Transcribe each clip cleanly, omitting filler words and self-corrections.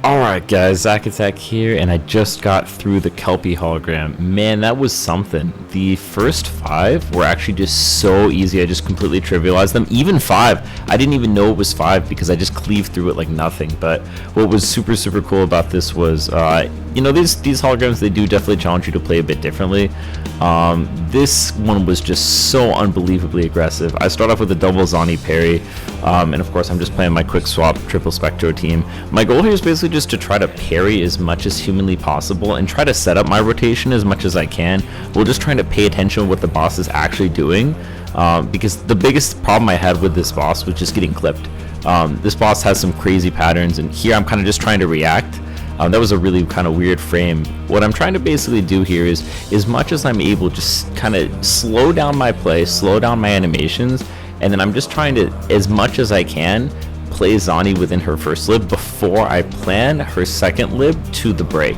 Alright guys, Zack Attack here, and I just got through the Kelpie Hologram. Man, that was something. The first 5 were actually just so easy, I just completely trivialized them. Even 5, I didn't even know it was 5 because I just cleaved through it like nothing. But what was super cool about this was, you know, these holograms, they do definitely challenge you to play a bit differently. This one was just so unbelievably aggressive. I start off with a double Zani parry, and of course I'm just playing my quick swap triple Spectro team. My goal here is basically just to try to parry as much as humanly possible and try to set up my rotation as much as I can, while just trying to pay attention to what the boss is actually doing, because the biggest problem I had with this boss was just getting clipped. This boss has some crazy patterns, and here I'm kind of just trying to react. That was a really kind of weird frame. What I'm trying to basically do here is, as much as I'm able, just kind of slow down my play, slow down my animations, and then I'm just trying to, as much as I can, play Zani within her first lib before I plan her second lib to the break.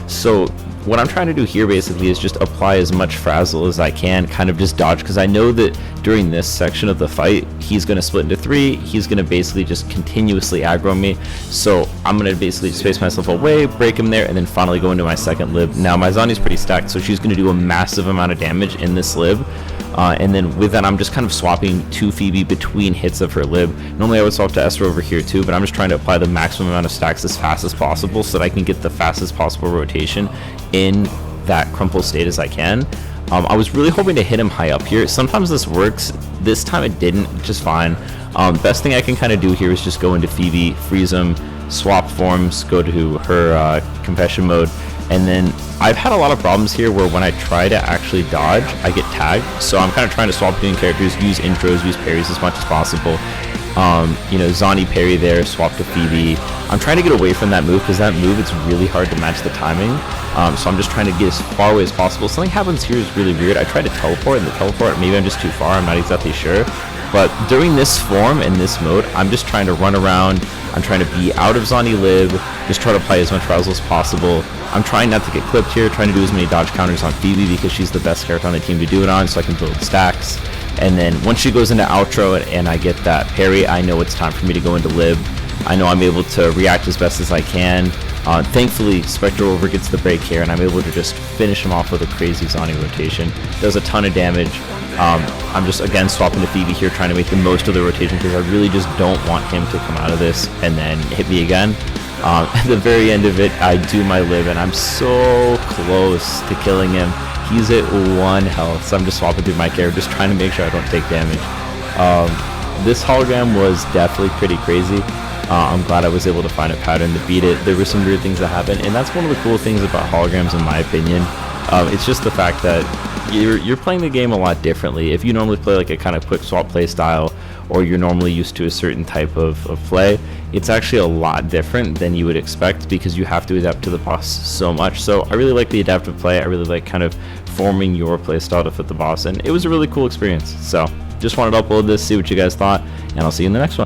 So what I'm trying to do here basically is just apply as much frazzle as I can, kind of just dodge, because I know that during this section of the fight, he's going to split into 3, he's going to basically just continuously aggro me, so I'm going to basically just space myself away, break him there, and then finally go into my second lib. Now my Zani's pretty stacked, so she's going to do a massive amount of damage in this lib. And then with that, I'm just kind of swapping to Phoebe between hits of her lib. Normally I would swap to Esther over here too, but I'm just trying to apply the maximum amount of stacks as fast as possible so that I can get the fastest possible rotation in that crumple state as I can. I was really hoping to hit him high up here. Sometimes this works. This time it didn't, just fine. Best thing I can kind of do here is just go into Phoebe, freeze him, swap forms, go to her confession mode, and then I've had a lot of problems here where when I try to actually dodge, I get tagged. So I'm kind of trying to swap between characters, use intros, use parries as much as possible. You know, Zani parry there, swap to Phoebe. I'm trying to get away from that move because that move, it's really hard to match the timing. So I'm just trying to get as far away as possible. Something happens here is really weird. I tried to teleport, and the teleport, maybe I'm just too far, I'm not exactly sure. But during this form and this mode, I'm just trying to run around. I'm trying to be out of Zani lib, just try to apply as much frazzle as possible. I'm trying not to get clipped here, trying to do as many dodge counters on Phoebe because she's the best character on the team to do it on, so I can build stacks. And then once she goes into outro and I get that parry, I know it's time for me to go into lib. I know I'm able to react as best as I can. Thankfully, Spectro over gets the break here, and I'm able to just finish him off with a crazy Zani rotation. Does a ton of damage. I'm just again swapping to Phoebe here, trying to make the most of the rotation because I really just don't want him to come out of this and then hit me again. At the very end of it, I do my lib, and I'm so close to killing him. He's at 1 health, so I'm just swapping through my character, just trying to make sure I don't take damage. This hologram was definitely pretty crazy. I'm glad I was able to find a pattern to beat it. There were some weird things that happened, and that's one of the cool things about holograms in my opinion. It's just the fact that you're playing the game a lot differently. If you normally play like a kind of quick swap play style, or you're normally used to a certain type of play, it's actually a lot different than you would expect because you have to adapt to the boss so much. So I really like the adaptive play. I really like kind of forming your play style to fit the boss, and it was a really cool experience. So just wanted to upload this, see what you guys thought, and I'll see you in the next one.